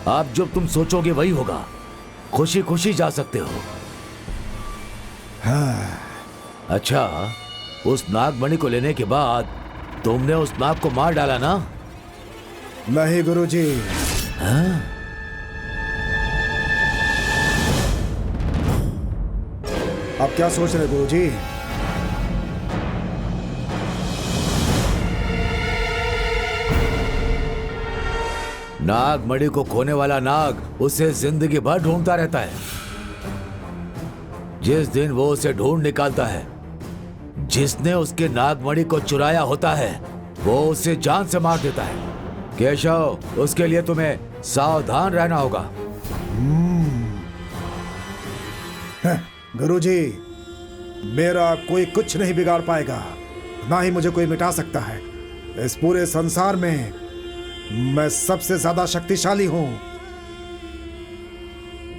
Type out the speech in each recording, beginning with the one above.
आप जब तुम सोचोगे वही होगा। खुशी खुशी जा सकते हो। हाँ। अच्छा, उस नागमणि को लेने के बाद तुमने उस नाग को मार डाला ना? नहीं गुरुजी। हाँ? आप क्या सोच रहे गुरुजी? नागमणि को खोने वाला नाग उसे जिंदगी भर ढूंढता रहता है। जिस दिन वो उसे ढूंढ निकालता है, जिसने उसके नागमणि को चुराया होता है, वो उसे जान से मार देता है। केशव, उसके लिए तुम्हें सावधान रहना होगा। गुरुजी, मेरा कोई कुछ नहीं बिगाड़ पाएगा, ना ही मुझे कोई मिटा सकता है। इस पूरे संसार में मैं सबसे ज्यादा शक्तिशाली हूं।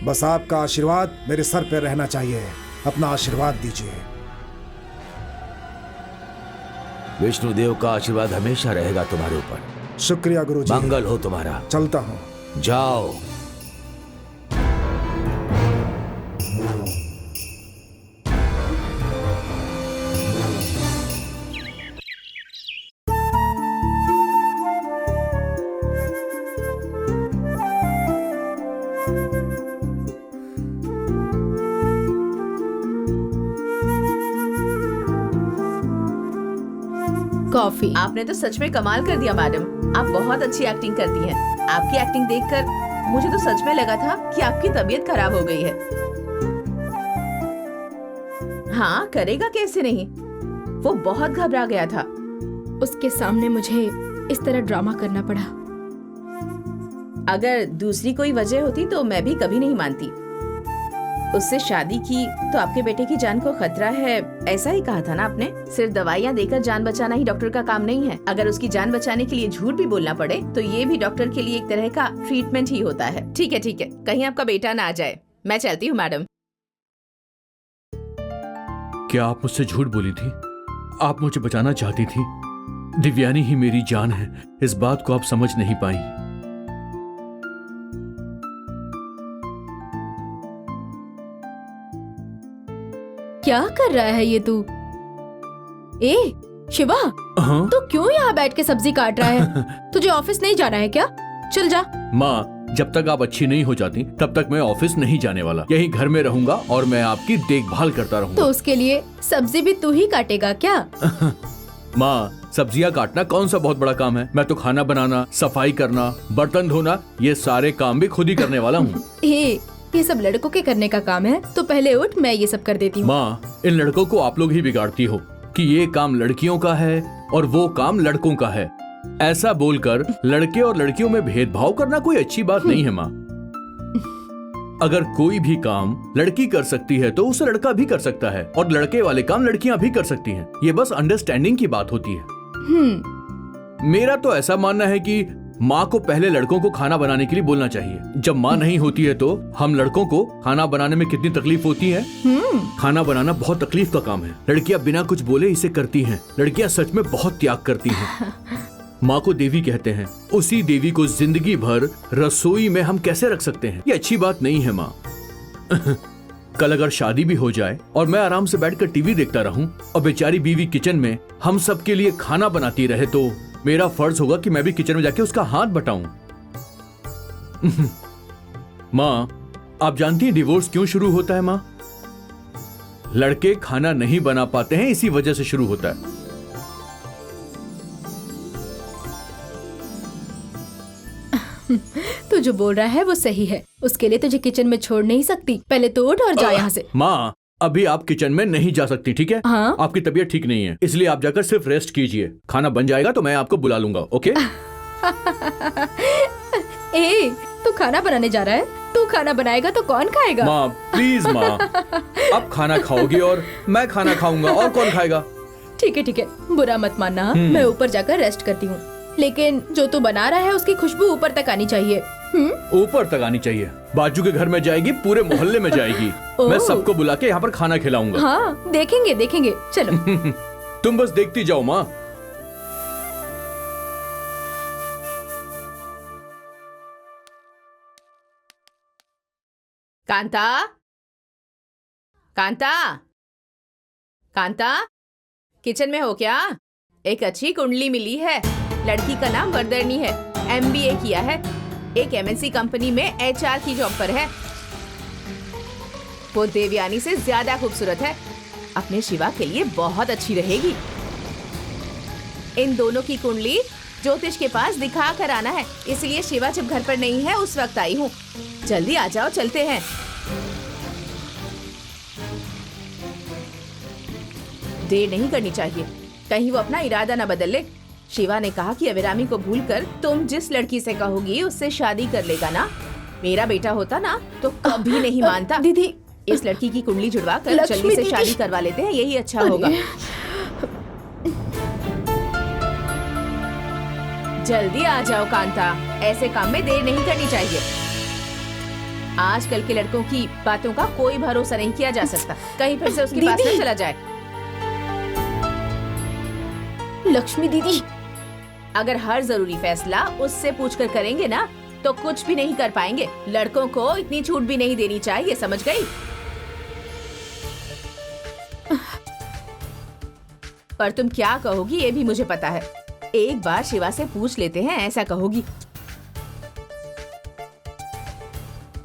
बस आपका आशीर्वाद मेरे सर पे रहना चाहिए। अपना आशीर्वाद दीजिए। विष्णुदेव का आशीर्वाद हमेशा रहेगा तुम्हारे ऊपर। शुक्रिया गुरुजी। मंगल हो तुम्हारा। चलता हूं। जाओ। कॉफी। आपने तो सच में कमाल कर दिया मैडम। आप बहुत अच्छी एक्टिंग करती हैं। आपकी एक्टिंग देखकर मुझे तो सच में लगा था कि आपकी तबीयत खराब हो गई है। हाँ, करेगा कैसे नहीं, वो बहुत घबरा गया था। उसके सामने मुझे इस तरह ड्रामा करना पड़ा। अगर दूसरी कोई वजह होती तो मैं भी कभी नहीं मानती। उससे शादी की तो आपके बेटे की जान को खतरा है, ऐसा ही कहा था ना आपने? सिर्फ दवाइयाँ देकर जान बचाना ही डॉक्टर का काम नहीं है। अगर उसकी जान बचाने के लिए झूठ भी बोलना पड़े तो ये भी डॉक्टर के लिए एक तरह का ट्रीटमेंट ही होता है। ठीक है, कहीं आपका बेटा ना आ जाए। मैं चलती हूँ मैडम। क्या आप मुझसे झूठ बोली थी? आप मुझे बचाना चाहती थी। दिव्यानी ही मेरी जान है, इस बात को आप समझ नहीं पाई। क्या कर रहा है ये तू? ए शिवा, हाँ? तू क्यों यहाँ बैठ के सब्जी काट रहा है? तुझे ऑफिस नहीं जाना है क्या? चल जा। माँ, जब तक आप अच्छी नहीं हो जाती तब तक मैं ऑफिस नहीं जाने वाला। यहीं घर में रहूंगा और मैं आपकी देखभाल करता रहूंगा। तो उसके लिए सब्जी भी तू ही काटेगा क्या? माँ, सब्जियाँ काटना कौन सा बहुत बड़ा काम है? मैं तो खाना बनाना, सफाई करना, बर्तन धोना, ये सारे काम भी खुद ही करने वाला हूँ। ये सब लड़कों के करने का काम है, तो पहले उठ, मैं ये सब कर देती हूँ। माँ, इन लड़कों को आप लोग ही बिगाड़ती हो कि ये काम लड़कियों का है और वो काम लड़कों का है। ऐसा बोलकर लड़के और लड़कियों में भेदभाव करना कोई अच्छी बात नहीं है माँ। अगर कोई भी काम लड़की कर सकती है तो उसे लड़का भी कर सकता है, और लड़के वाले काम लड़कियां भी कर सकती हैं। ये बस अंडरस्टैंडिंग की बात होती है। मेरा तो ऐसा मानना है कि माँ को पहले लड़कों को खाना बनाने के लिए बोलना चाहिए। जब माँ नहीं होती है तो हम लड़कों को खाना बनाने में कितनी तकलीफ होती है। खाना बनाना बहुत तकलीफ का काम है। लड़कियां बिना कुछ बोले इसे करती हैं। लड़कियां सच में बहुत त्याग करती हैं। माँ को देवी कहते हैं, उसी देवी को जिंदगी भर रसोई में हम कैसे रख सकते हैं? ये अच्छी बात नहीं है माँ। कल अगर शादी भी हो जाए और मैं आराम से बैठकर टीवी देखता रहूं और बेचारी बीवी किचन में हम सबके लिए खाना बनाती रहे, तो मेरा फर्ज होगा कि मैं भी किचन में जाके उसका हाथ बटाऊं। माँ, आप जानती हैं डिवोर्स क्यों शुरू होता है माँ? लड़के खाना नहीं बना पाते हैं, इसी वजह से शुरू होता है। तू जो बोल रहा है वो सही है। उसके लिए तुझे किचन में छोड़ नहीं सकती। पहले तो उठ और जा यहाँ से। माँ, अभी आप किचन में नहीं जा सकती, ठीक है? हाँ? आपकी तबीयत ठीक नहीं है, इसलिए आप जाकर सिर्फ रेस्ट कीजिए। खाना बन जाएगा तो मैं आपको बुला लूंगा, ओके? ए, तू खाना बनाने जा रहा है? तू खाना बनाएगा तो कौन खाएगा? माँ प्लीज माँ, आप खाना खाओगी और मैं खाना खाऊंगा, और कौन खाएगा? ठीक है, बुरा मत मानना। मैं ऊपर जाकर रेस्ट करती हूँ, लेकिन जो तू बना रहा है उसकी खुशबू ऊपर तक आनी चाहिए। ऊपर तक आनी चाहिए? बाजू के घर में जाएगी, पूरे मोहल्ले में जाएगी। मैं सबको बुला के यहाँ पर खाना खिलाऊंगा। हाँ, देखेंगे। चलो। तुम बस देखती जाओ माँ। कांता, कांता, कांता, किचन में हो क्या? एक अच्छी कुंडली मिली है। लड़की का नाम वरदरनी है, MBA किया है, एक MNC कंपनी में HR की जॉब पर है। वो देवयानी से ज्यादा खूबसूरत है, अपने शिवा के लिए बहुत अच्छी रहेगी। इन दोनों की कुंडली ज्योतिष के पास दिखा कर आना है, इसलिए शिवा जब घर पर नहीं है उस वक्त आई हूँ। जल्दी आ जाओ, चलते हैं। देर नहीं करनी चाहिए, कहीं वो अपना इरादा न बदल ले। शिवा ने कहा कि अभिरामी को भूलकर तुम जिस लड़की से कहोगी उससे शादी कर लेगा ना। मेरा बेटा होता ना तो कभी नहीं मानता। दीदी, इस लड़की की कुंडली जुड़वा कर लक्ष्मी जल्दी से दीदी। शादी करवा लेते हैं, यही अच्छा होगा। जल्दी आ जाओ कांता, ऐसे काम में देर नहीं करनी चाहिए। आजकल के लड़कों की बातों का कोई भरोसा नहीं किया जा सकता, कहीं फिर से उसके पास न चला जाए। लक्ष्मी दीदी, अगर हर जरूरी फैसला उससे पूछकर करेंगे ना तो कुछ भी नहीं कर पाएंगे। लड़कों को इतनी छूट भी नहीं देनी चाहिए, समझ गई? पर तुम क्या कहोगी ये भी मुझे पता है। एक बार शिवा से पूछ लेते हैं, ऐसा कहोगी।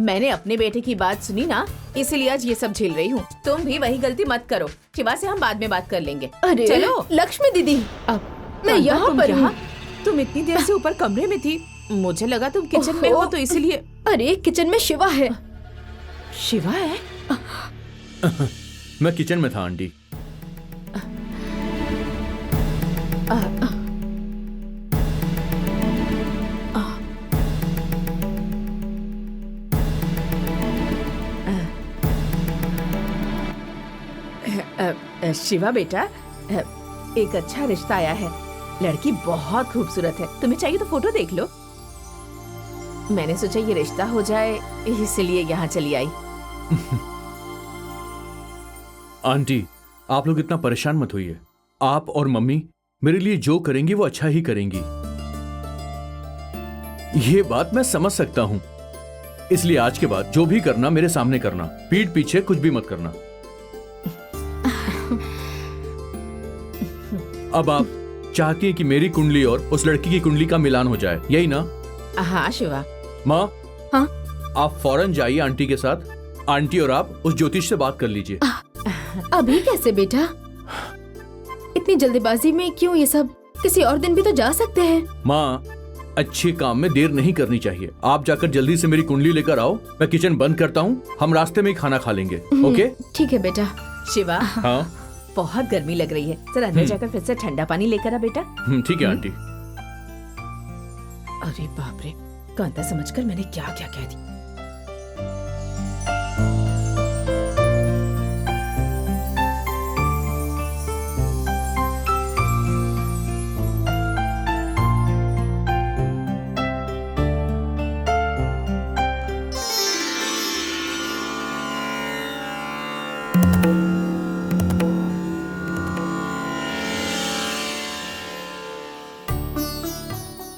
मैंने अपने बेटे की बात सुनी ना, इसलिए आज ये सब झेल रही हूँ। तुम भी वही गलती मत करो। शिवा से हम बाद में बात कर लेंगे। अरे चलो। लक्ष्मी दीदी, अब मैं यहाँ पर हूँ। तुम इतनी देर से ऊपर कमरे में थी, मुझे लगा तुम किचन में हो तो इसलिए। अरे किचन में शिवा है। शिवा है? मैं किचन में था आंटी। शिवा बेटा, एक अच्छा रिश्ता आया है। लड़की बहुत खूबसूरत है, तुम्हें चाहिए तो फोटो देख लो। मैंने सोचा ये रिश्ता हो जाए, इसलिए यहाँ चली आई। आंटी, आप लोग इतना परेशान मत होइए। आप और मम्मी मेरे लिए जो करेंगी वो अच्छा ही करेंगी, ये बात मैं समझ सकता हूं। इसलिए आज के बाद जो भी करना मेरे सामने करना, पीठ पीछे कुछ भी मत करना। अब आप चाहती हैं कि मेरी कुंडली और उस लड़की की कुंडली का मिलान हो जाए, यही ना? हाँ शिवा। माँ, हाँ? आप फौरन जाइए आंटी के साथ। आंटी और आप उस ज्योतिष से बात कर लीजिए। अभी कैसे बेटा? इतनी जल्दीबाजी में क्यों ये सब? किसी और दिन भी तो जा सकते हैं। माँ, अच्छे काम में देर नहीं करनी चाहिए। आप जाकर जल्दी से मेरी कुंडली लेकर आओ, मैं किचन बंद करता हूँ, हम रास्ते में ही खाना खा लेंगे। ओके? ठीक है बेटा। शिवा, हाँ बहुत गर्मी लग रही है, जरा अंदर जाकर फिर से ठंडा पानी लेकर आ बेटा। ठीक है आंटी। अरे बाप रे, कांता समझकर मैंने क्या क्या कह दी।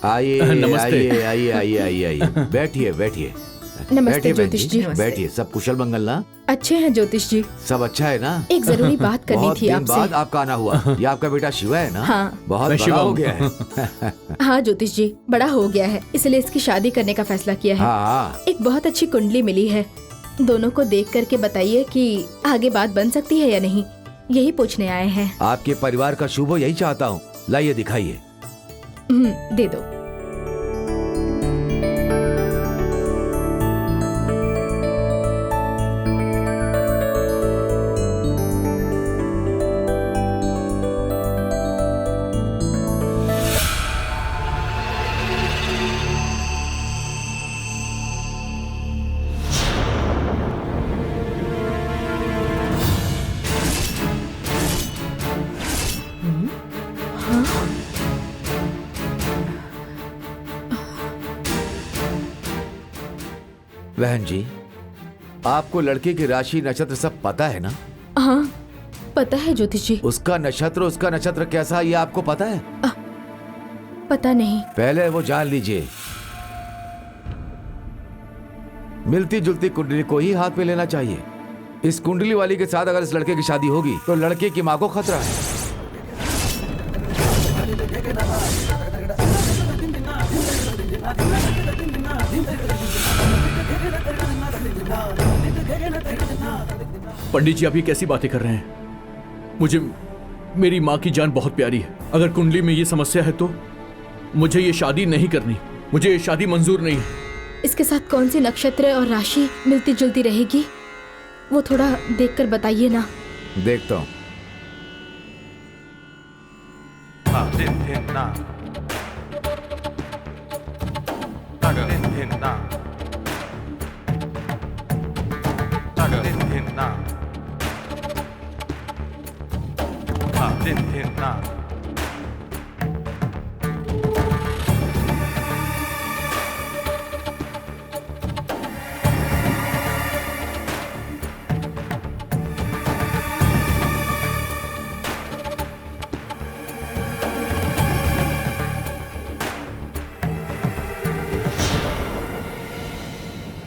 आइए नमस्ते। आइए आइए आइए आइए आइए, बैठिए बैठिए। नमस्ते बैठिए बहन ज्योतिष जी। जी, बैठिए। सब कुशल मंगल ना? अच्छे हैं ज्योतिष जी। सब अच्छा है ना? एक जरूरी बात करनी बहुत थी दिन आपसे। बाद आपका आना हुआ। ये आपका बेटा शिवा है ना? हाँ। बहुत मैं बड़ा शिवा हो हूँ। गया है। हाँ ज्योतिष जी, बड़ा हो गया है, इसलिए इसकी शादी करने का फैसला किया है। हाँ, एक बहुत अच्छी कुंडली मिली है, दोनों को देख करके बताइए कि आगे बात बन सकती है या नहीं, यही पूछने आए हैं। आपके परिवार का शुभ हो यही चाहता हूँ। लाइए दिखाइए। दे दो। बहन जी, आपको लड़के की राशि नक्षत्र सब पता है ना? हाँ पता है ज्योतिष जी। उसका नक्षत्र कैसा है ये आपको पता है? पता नहीं। पहले वो जान लीजिए। मिलती जुलती कुंडली को ही हाथ में लेना चाहिए। इस कुंडली वाली के साथ अगर इस लड़के की शादी होगी तो लड़के की माँ को खतरा है। पंडित जी, आप ये कैसी बातें कर रहे हैं? मुझे मेरी माँ की जान बहुत प्यारी है। अगर कुंडली में ये समस्या है तो मुझे ये शादी नहीं करनी। मुझे ये शादी मंजूर नहीं है। इसके साथ कौन सी नक्षत्र और राशि मिलती जुलती रहेगी वो थोड़ा देखकर बताइए ना। देखता हूँ।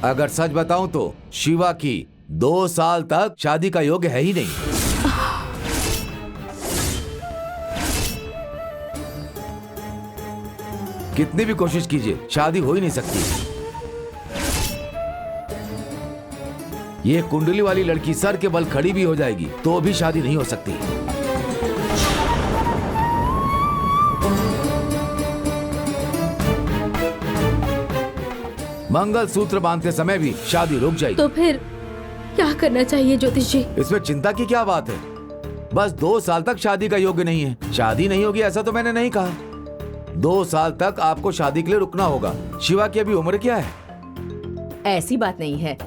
अगर सच बताऊं तो शिवा की 2 साल तक शादी का योग्य है ही नहीं। कितनी भी कोशिश कीजिए शादी हो ही नहीं सकती। ये कुंडली वाली लड़की सर के बल खड़ी भी हो जाएगी तो भी शादी नहीं हो सकती। मंगल सूत्र बांधते समय भी शादी रुक जाएगी। तो फिर क्या करना चाहिए ज्योतिष जी? इसमें चिंता की क्या बात है? बस 2 साल तक शादी का योग्य नहीं है। शादी नहीं होगी ऐसा तो मैंने नहीं कहा। 2 साल तक आपको शादी के लिए रुकना होगा। शिवा की अभी उम्र क्या है? ऐसी बात नहीं है,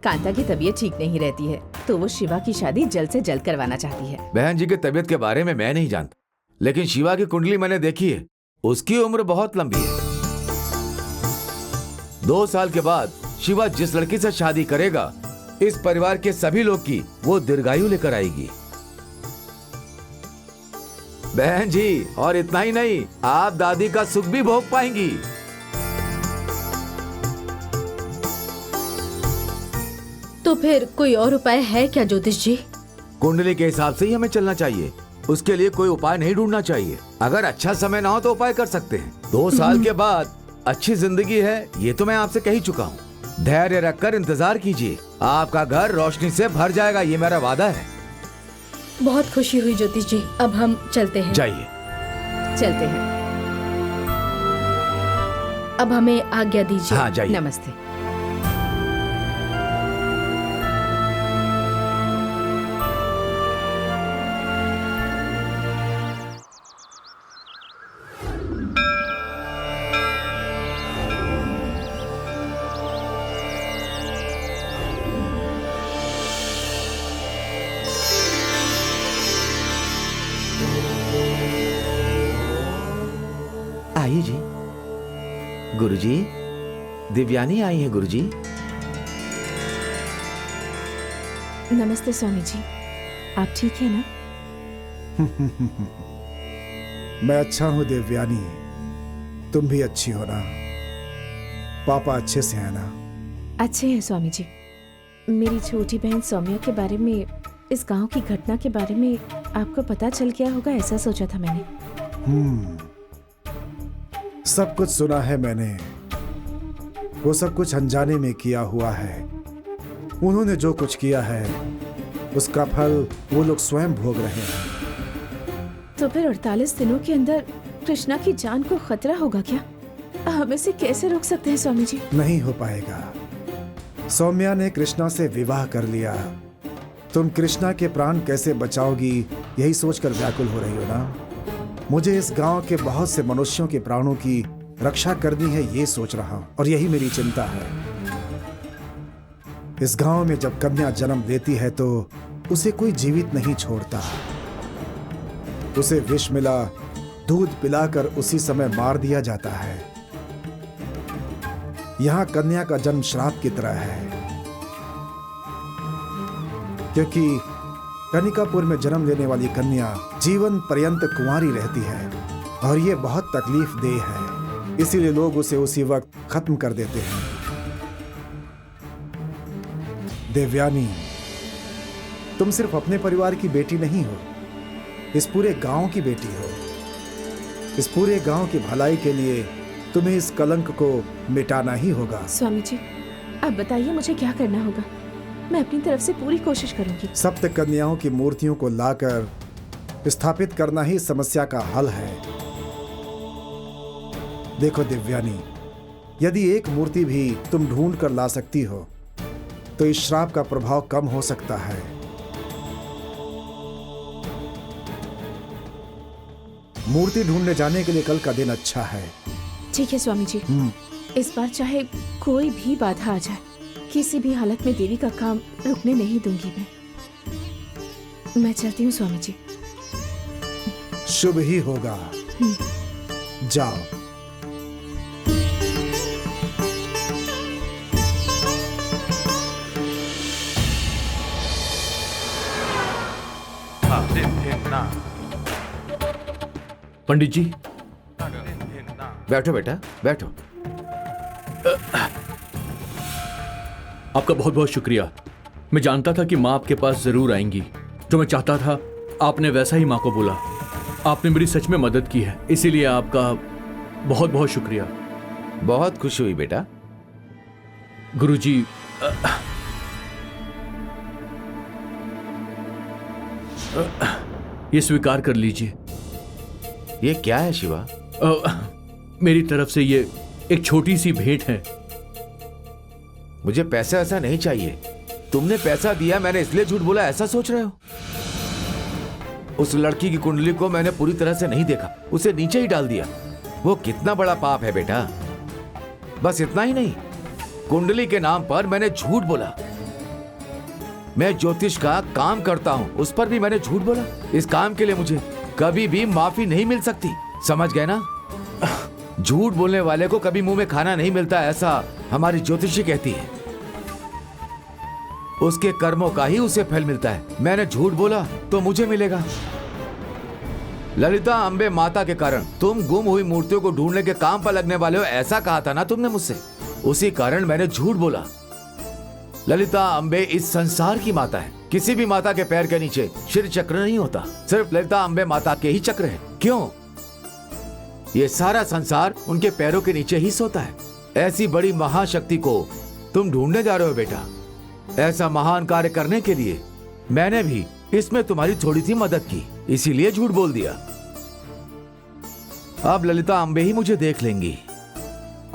कांता की तबीयत ठीक नहीं रहती है तो वो शिवा की शादी जल्द से जल्द करवाना चाहती है। बहन जी की तबीयत के बारे में मैं नहीं जानता, लेकिन शिवा की कुंडली मैंने देखी है। उसकी उम्र बहुत लंबी है। 2 साल के बाद शिवा जिस लड़की से शादी करेगा इस परिवार के सभी लोग की वो दीर्घायु लेकर आएगी। बहन जी, और इतना ही नहीं, आप दादी का सुख भी भोग पाएंगी। तो फिर कोई और उपाय है क्या ज्योतिष जी? कुंडली के हिसाब से ही हमें चलना चाहिए। उसके लिए कोई उपाय नहीं ढूंढना चाहिए। अगर अच्छा समय ना हो तो उपाय कर सकते हैं। 2 साल के बाद अच्छी जिंदगी है ये तो मैं आपसे कह ही चुका हूँ। धैर्य रखकर इंतजार कीजिए, आपका घर रोशनी से भर जाएगा, ये मेरा वादा है। बहुत खुशी हुई ज्योतिष जी। अब हम चलते हैं। जाइए। चलते हैं। अब हमें आज्ञा दीजिए। हाँ जाइए। नमस्ते। आइए जी। गुरुजी, दिव्यानी आई है गुरुजी। नमस्ते स्वामी जी, आप ठीक है ना? मैं अच्छा हूँ देवयानी, तुम भी अच्छी हो ना? पापा अच्छे से है ना? अच्छे हैं स्वामी जी। मेरी छोटी बहन सौम्या के बारे में, इस गांव की घटना के बारे में आपको पता चल गया होगा ऐसा सोचा था मैंने। सब कुछ सुना है मैंने। वो सब कुछ अनजाने में किया हुआ है। उन्होंने जो कुछ किया है उसका फल वो लोग स्वयं भोग रहे हैं। तो फिर 48 दिनों के अंदर कृष्णा की जान को खतरा होगा क्या? हम इसे कैसे रोक सकते हैं स्वामी जी? नहीं हो पाएगा। सौम्या ने कृष्णा से विवाह कर लिया। तुम कृष्णा के प्राण कैसे बचाओगी यही सोचकर व्याकुल हो रही हो ना? मुझे इस गांव के बहुत से मनुष्यों के प्राणों की रक्षा करनी है ये सोच रहा हूं, और यही मेरी चिंता है। इस गांव में जब कन्या जन्म लेती है तो उसे कोई जीवित नहीं छोड़ता। उसे विष मिला दूध पिलाकर उसी समय मार दिया जाता है। यहां कन्या का जन्म श्राप की तरह है, क्योंकि कनिकापुर में जन्म लेने वाली कन्या जीवन पर्यंत कुंवारी रहती है और ये बहुत तकलीफ देह है। इसीलिए लोग उसे उसी वक्त खत्म कर देते हैं। देवयानी, तुम सिर्फ अपने परिवार की बेटी नहीं हो, इस पूरे गांव की बेटी हो। इस पूरे गांव की भलाई के लिए तुम्हें इस कलंक को मिटाना ही होगा। स्वामी जी, अब बताइए मुझे क्या करना होगा। मैं अपनी तरफ से पूरी कोशिश करूंगी। सप्त कन्याओं की मूर्तियों को लाकर स्थापित करना ही समस्या का हल है। देखो दिव्यानी, यदि एक मूर्ति भी तुम ढूंढ कर ला सकती हो तो इस श्राप का प्रभाव कम हो सकता है। मूर्ति ढूंढने जाने के लिए कल का दिन अच्छा है। ठीक है स्वामी जी, इस बार चाहे कोई भी बाधा आ जाए, किसी भी हालत में देवी का काम रुकने नहीं दूंगी। मैं चलती हूँ स्वामी जी। शुभ ही होगा। जाओ। पंडित जी, बैठो बेटा, बैठो। आपका बहुत बहुत शुक्रिया। मैं जानता था कि माँ आपके पास जरूर आएंगी। जो मैं चाहता था आपने वैसा ही माँ को बोला। आपने मेरी सच में मदद की है, इसीलिए आपका बहुत बहुत शुक्रिया। बहुत खुशी हुई बेटा। गुरुजी, ये स्वीकार कर लीजिए। ये क्या है शिवा? मेरी तरफ से ये एक छोटी सी भेंट है। मुझे पैसा ऐसा नहीं चाहिए। तुमने पैसा दिया, मैंने इसलिए झूठ बोला, ऐसा सोच रहे हो? उस लड़की की कुंडली को मैंने पूरी तरह से नहीं देखा, उसे नीचे ही डाल दिया। वो कितना बड़ा पाप है बेटा। बस इतना ही नहीं, कुंडली के नाम पर मैंने झूठ बोला। मैं ज्योतिष का काम करता हूं, उस पर भी मैंने झूठ बोला। इस काम के लिए मुझे कभी भी माफी नहीं मिल सकती, समझ गए ना? झूठ बोलने वाले को कभी मुंह में खाना नहीं मिलता, ऐसा हमारी ज्योतिषी कहती है। उसके कर्मों का ही उसे फल मिलता है। मैंने झूठ बोला तो मुझे मिलेगा। ललिता अंबे माता के कारण तुम गुम हुई मूर्तियों को ढूंढने के काम पर लगने वाले हो, ऐसा कहा था ना तुमने मुझसे। उसी कारण मैंने झूठ बोला। ललिता अंबे इस संसार की माता है। किसी भी माता के पैर के नीचे शिर चक्र नहीं होता, सिर्फ ललिता अंबे माता के ही चक्र है। क्यों? ये सारा संसार उनके पैरों के नीचे ही सोता है। ऐसी बड़ी महाशक्ति को तुम ढूंढने जा रहे हो बेटा। ऐसा महान कार्य करने के लिए मैंने भी इसमें तुम्हारी थोड़ी सी मदद की, इसीलिए झूठ बोल दिया। अब ललिता अंबे ही मुझे देख लेंगी।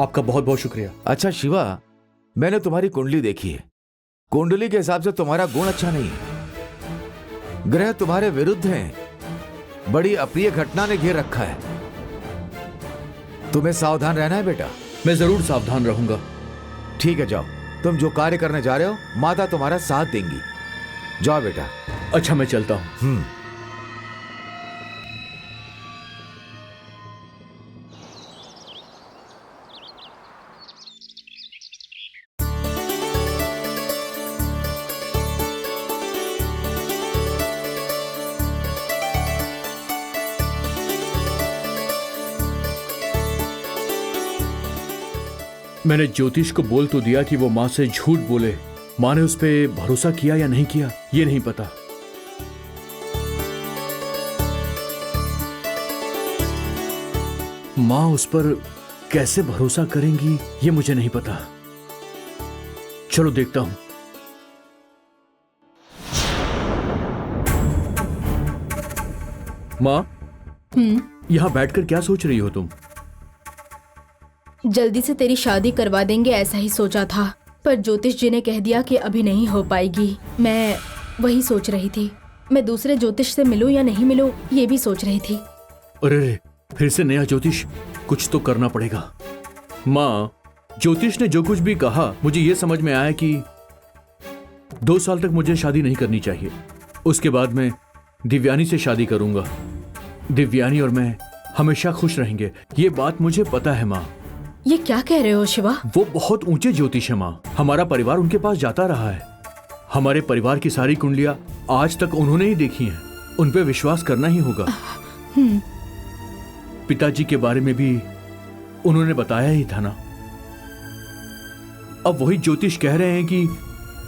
आपका बहुत बहुत शुक्रिया। अच्छा शिवा, मैंने तुम्हारी कुंडली देखी है। कुंडली के हिसाब से तुम्हारा गुण अच्छा नहीं है। ग्रह तुम्हारे विरुद्ध हैं। बड़ी अप्रिय घटना ने घेर रखा है। तुम्हें सावधान रहना है बेटा। मैं जरूर सावधान रहूंगा। ठीक है, जाओ। तुम जो कार्य करने जा रहे हो, माता तुम्हारा साथ देंगी। जाओ बेटा। अच्छा, मैं चलता हूँ। मैंने ज्योतिष को बोल तो दिया कि वो माँ से झूठ बोले। माँ ने उस पर भरोसा किया या नहीं किया, ये नहीं पता। माँ उस पर कैसे भरोसा करेंगी, ये मुझे नहीं पता। चलो देखता हूं। माँ, यहां बैठकर क्या सोच रही हो तुम? जल्दी से तेरी शादी करवा देंगे ऐसा ही सोचा था, पर ज्योतिष जी ने कह दिया कि अभी नहीं हो पाएगी। मैं वही सोच रही थी, मैं दूसरे ज्योतिष से मिलूं या नहीं मिलूं, ये भी सोच रही थी। अरे फिर से नया ज्योतिष, कुछ तो करना पड़ेगा। माँ, ज्योतिष ने जो कुछ भी कहा, मुझे ये समझ में आया कि 2 साल तक मुझे शादी नहीं करनी चाहिए। उसके बाद मैं दिव्यानी से शादी करूंगा। दिव्यानी और मैं हमेशा खुश रहेंगे, ये बात मुझे पता है माँ। ये क्या कह रहे हो शिवा? वो बहुत ऊंचे ज्योतिष है माँ। हमारा परिवार उनके पास जाता रहा है। हमारे परिवार की सारी कुंडलियां आज तक उन्होंने ही देखी हैं। उन पे विश्वास करना ही होगा। पिताजी के बारे में भी उन्होंने बताया ही था ना। अब वही ज्योतिष कह रहे हैं कि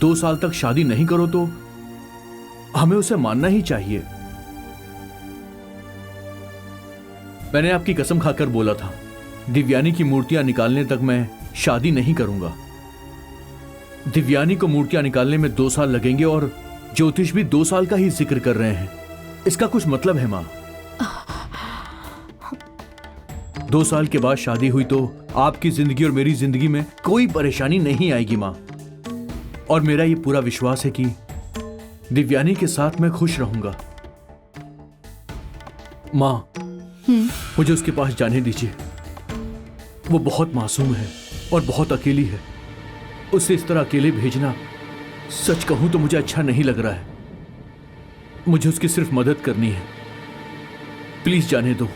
2 साल तक शादी नहीं करो तो हमें उसे मानना ही चाहिए। मैंने आपकी कसम खाकर बोला था, दिव्यानी की मूर्तियां निकालने तक मैं शादी नहीं करूंगा। दिव्यानी को मूर्तियां निकालने में 2 साल लगेंगे और ज्योतिष भी 2 साल का ही जिक्र कर रहे हैं। इसका कुछ मतलब है माँ? 2 साल के बाद शादी हुई तो आपकी जिंदगी और मेरी जिंदगी में कोई परेशानी नहीं आएगी माँ। और मेरा ये पूरा विश्वास है कि दिव्यानी के साथ मैं खुश रहूंगा। माँ, मुझे उसके पास जाने दीजिए। वो बहुत मासूम है और बहुत अकेली है। उसे इस तरह अकेले भेजना, सच कहूं तो मुझे अच्छा नहीं लग रहा है। मुझे उसकी सिर्फ मदद करनी है। प्लीज जाने दो।